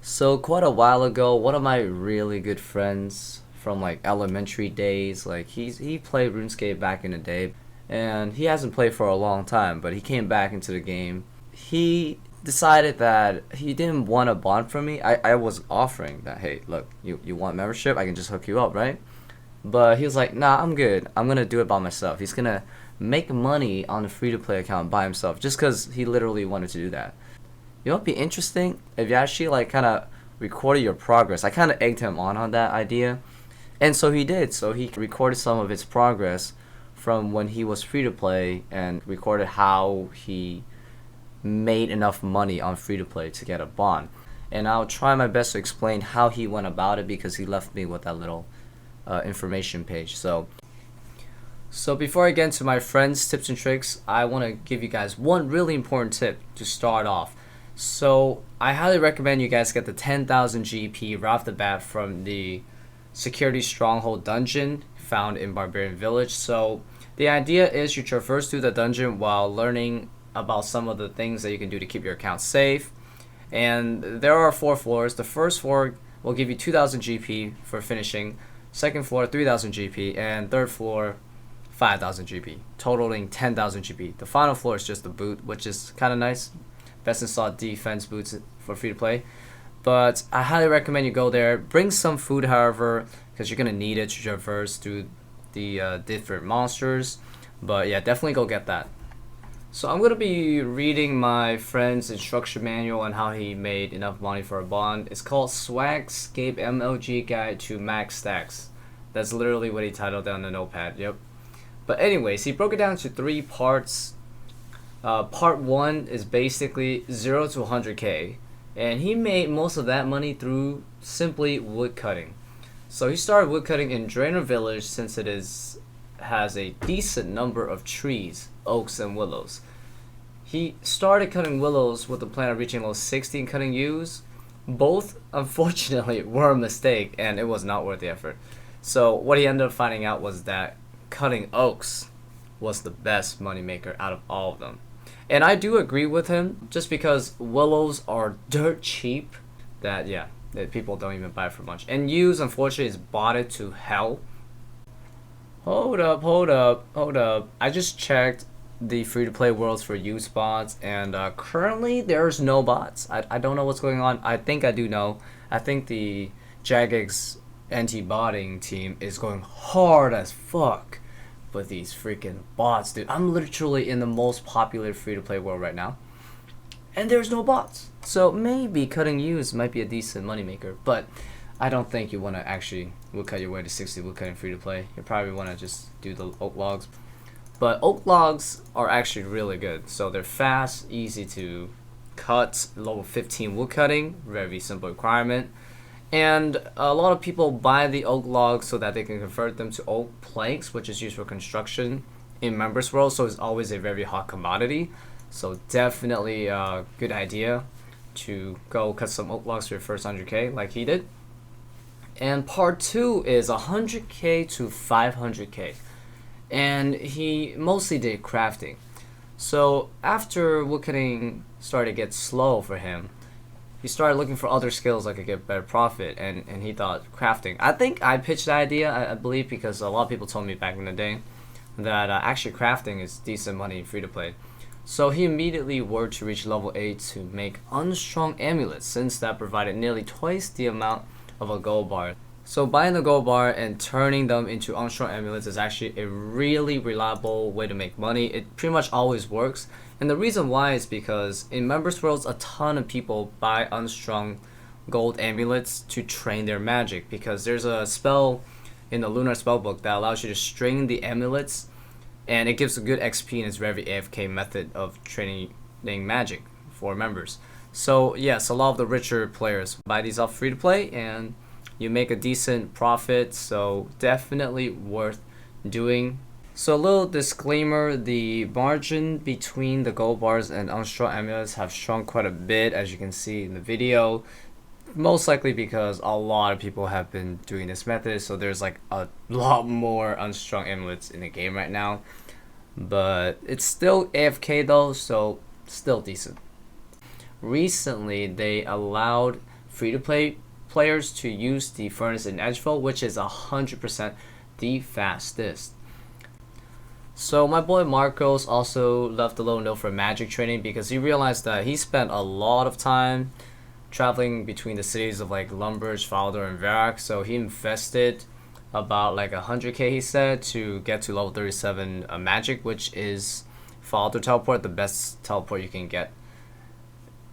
So quite a while ago, one of my really good friends from like elementary days, like he played RuneScape back in the day, and he hasn't played for a long time, but he came back into the game. He decided that he didn't want a bond from me. I was offering that, hey, look, you want membership? I can just hook you up, right? But he was like, nah, I'm good. I'm gonna do it by myself. He's gonna make money on the free to play account by himself just because he literally wanted to do that. You know what'd be interesting if you actually like kind of recorded your progress. I kind of egged him on that idea, and so he did. So he recorded some of his progress from when he was free to play and recorded how he made enough money on free to play to get a bond. And I'll try my best to explain how he went about it because he left me with that little information page. So before I get into my friends' tips and tricks, I want to give you guys one really important tip to start off. So I highly recommend you guys get the 10,000 GP right off the bat from the Security Stronghold dungeon found in Barbarian Village. So the idea is you traverse through the dungeon while learning about some of the things that you can do to keep your account safe. And there are 4 floors. The first floor will give you 2,000 GP for finishing. Second floor 3,000 GP, and third floor 5,000 GP, totaling 10,000 GP. The final floor is just the boot, which is kind of nice. Best in slot defense boots for free to play. But I highly recommend you go there. Bring some food, however, because you're going to need it to traverse through the different monsters. But yeah, definitely go get that. So I'm going to be reading my friend's instruction manual on how he made enough money for a bond. It's called RiceCup MLG Guide to Max Stacks. That's literally what he titled down the notepad, yep. But anyways, he broke it down into 3 parts. Part 1 is basically 0 to 100k, and he made most of that money through simply wood cutting. So he started wood cutting in Drainer Village since it has a decent number of trees, oaks and willows. He started cutting willows with the plan of reaching level 60 and cutting yews. Both, unfortunately, were a mistake, and it was not worth the effort. So what he ended up finding out was that cutting oaks was the best moneymaker out of all of them. And I do agree with him, just because willows are dirt cheap that people don't even buy for much. And yews, unfortunately, is botted to hell. Hold up. I just checked the free-to-play worlds for yew spots, and currently there's no bots. I don't know what's going on. I think I do know. I think the Jagex anti-botting team is going hard as fuck with these freaking bots, dude. I'm literally in the most popular free-to-play world right now, and there's no bots. So maybe cutting yews might be a decent moneymaker, but I don't think you want to actually woodcut your way to 60 woodcutting free-to-play. You probably want to just do the oak logs. But oak logs are actually really good. So they're fast, easy to cut, level 15 woodcutting, very simple requirement. And a lot of people buy the oak logs so that they can convert them to oak planks, which is used for construction in Members World, so it's always a very hot commodity. So definitely a good idea to go cut some oak logs for your first 100k like he did. And part 2 is 100k to 500k. And he mostly did crafting. So after woodcutting started to get slow for him, he started looking for other skills that could get better profit, and he thought crafting. I think I pitched the idea, I believe, because a lot of people told me back in the day that actually crafting is decent money free to play. So he immediately worked to reach level 8 to make unstrung amulets, since that provided nearly twice the amount of a gold bar. So buying the gold bar and turning them into unstrung amulets is actually a really reliable way to make money. It pretty much always works. And the reason why is because in Members Worlds, a ton of people buy unstrung gold amulets to train their magic, because there's a spell in the Lunar Spellbook that allows you to string the amulets, and it gives a good XP, and it's a very AFK method of training magic for members. So yes, a lot of the richer players buy these off free to play, and you make a decent profit, so definitely worth doing. So a little disclaimer, the margin between the gold bars and unstrung amulets have shrunk quite a bit, as you can see in the video. Most likely because a lot of people have been doing this method, so there's like a lot more unstrung amulets in the game right now. But it's still AFK though, so still decent. Recently, they allowed free-to-play players to use the Furnace and Edgeville, which is 100% the fastest. So my boy Marcos also left a little note for magic training because he realized that he spent a lot of time traveling between the cities of like Lumbridge, Faldor, and Verac. So he invested about like 100k, he said, to get to level 37 magic, which is Faldor teleport, the best teleport you can get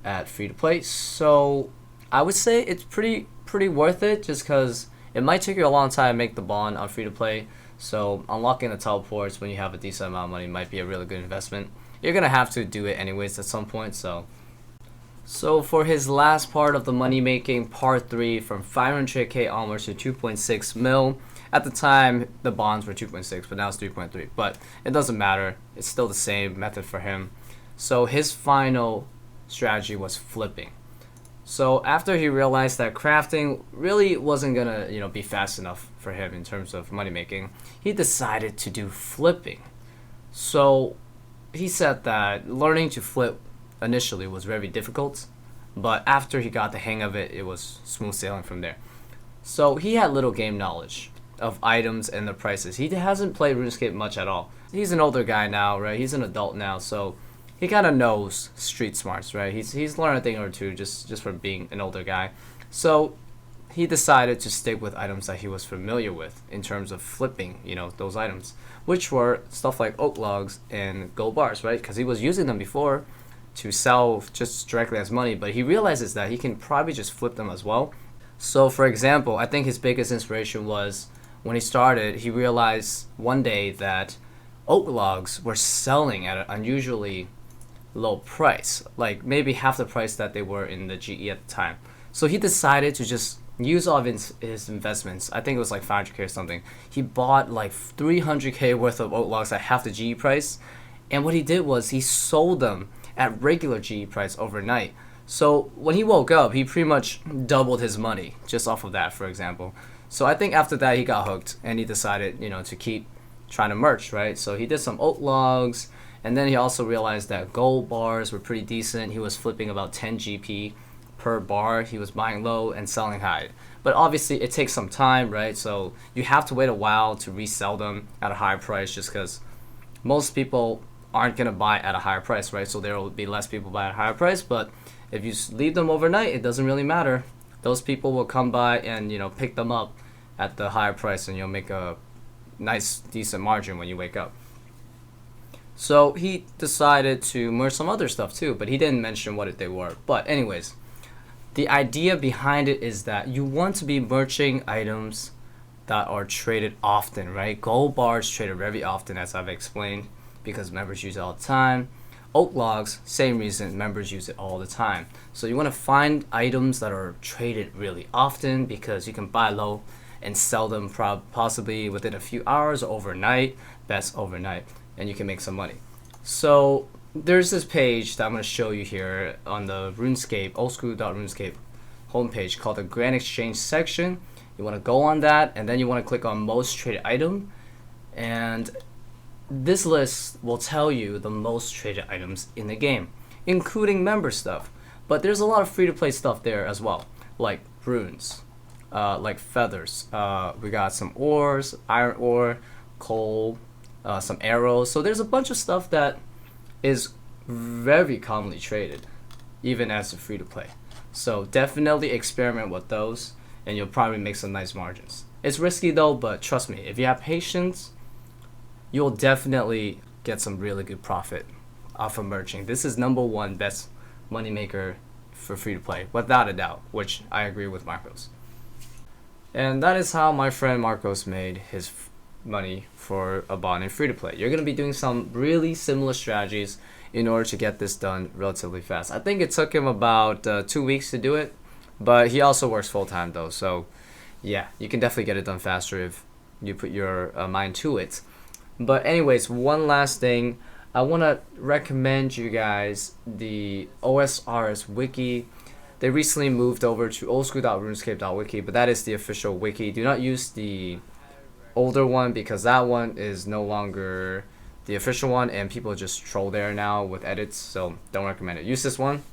at free to play. So I would say it's pretty worth it, just because it might take you a long time to make the bond on free to play. So unlocking the teleports when you have a decent amount of money might be a really good investment. You're gonna have to do it anyways at some point. So for his last part of the money making, part 3, from 500k onwards to 2.6 mil. At the time, the bonds were 2.6, but now it's 3.3. But it doesn't matter. It's still the same method for him. So his final strategy was flipping. So after he realized that crafting really wasn't gonna, be fast enough for him in terms of money making, he decided to do flipping. So he said that learning to flip initially was very difficult, but after he got the hang of it, it was smooth sailing from there. So he had little game knowledge of items and the prices. He hasn't played RuneScape much at all. He's an older guy now, right? He's an adult now, so he kind of knows street smarts, right? He's learned a thing or two just from being an older guy. So he decided to stick with items that he was familiar with in terms of flipping, those items, which were stuff like oak logs and gold bars, right? Because he was using them before to sell just directly as money, but he realizes that he can probably just flip them as well. So for example, I think his biggest inspiration was when he started, he realized one day that oak logs were selling at an unusually low price, like maybe half the price that they were in the GE at the time. So he decided to just use all of his investments. I think it was like 500k or something. He bought like 300k worth of oak logs at half the GE price, and what he did was he sold them at regular GE price overnight. So when he woke up, he pretty much doubled his money just off of that, for example. So I think after that he got hooked and he decided, to keep trying to merch, right? So he did some oak logs, and then he also realized that gold bars were pretty decent. He was flipping about 10 GP per bar. He was buying low and selling high. But obviously it takes some time, right? So you have to wait a while to resell them at a higher price, just because most people aren't going to buy at a higher price, right? So there will be less people buy at a higher price, but if you leave them overnight, it doesn't really matter. Those people will come by and, pick them up at the higher price, and you'll make a nice, decent margin when you wake up. So he decided to merge some other stuff too, but he didn't mention what they were. But anyways, the idea behind it is that you want to be merching items that are traded often, right? Gold bars traded very often, as I've explained, because members use it all the time. Oak logs, same reason, members use it all the time. So you want to find items that are traded really often, because you can buy low and sell them possibly within a few hours or overnight, best overnight, and you can make some money. So there's this page that I'm going to show you here on the RuneScape, oldschool.runescape homepage, called the Grand Exchange section. You want to go on that, and then you want to click on most traded item, and this list will tell you the most traded items in the game, including member stuff. But there's a lot of free-to-play stuff there as well, like runes, like feathers. We got some ores, iron ore, coal, some arrows. So there's a bunch of stuff that is very commonly traded, even as a free-to-play. So definitely experiment with those, and you'll probably make some nice margins. It's risky though, but trust me, if you have patience, you'll definitely get some really good profit off of merching. This is #1 best moneymaker for free-to-play, without a doubt, which I agree with Marcos. And that is how my friend Marcos made his money for a bond in free-to-play. You're going to be doing some really similar strategies in order to get this done relatively fast. I think it took him about 2 weeks to do it, but he also works full-time though, so yeah, you can definitely get it done faster if you put your mind to it. But anyways, one last thing, I want to recommend you guys the OSRS wiki. They recently moved over to oldschool.runescape.wiki, but that is the official wiki. Do not use the older one, because that one is no longer the official one and people just troll there now with edits, so don't recommend it. Use this one.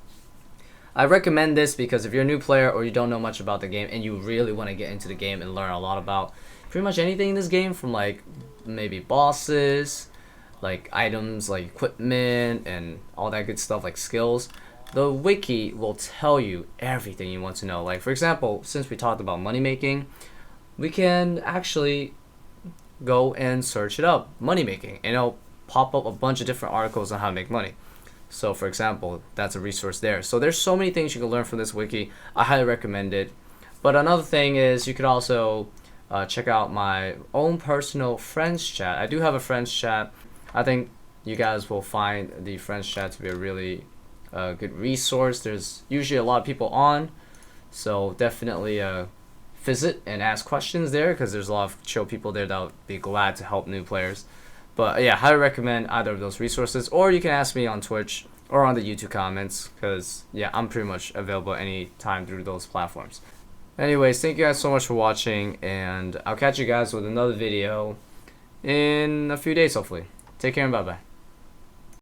I recommend this because if you're a new player or you don't know much about the game and you really want to get into the game and learn a lot about pretty much anything in this game, from like maybe bosses, like items, like equipment and all that good stuff, like skills, the wiki will tell you everything you want to know. Like for example, since we talked about money making, we can actually go and search it up, money making, and it'll pop up a bunch of different articles on how to make money. So for example, that's a resource there. So there's so many things you can learn from this wiki. I highly recommend it. But another thing is you could also check out my own personal friends chat. I do have a friends chat. I think you guys will find the friends chat to be a really good resource. There's usually a lot of people on, so definitely visit and ask questions there, because there's a lot of chill people there that would be glad to help new players. But yeah, highly recommend either of those resources, or you can ask me on Twitch or on the YouTube comments, because yeah, I'm pretty much available anytime through those platforms. Anyways, thank you guys so much for watching, and I'll catch you guys with another video in a few days hopefully. Take care and bye bye.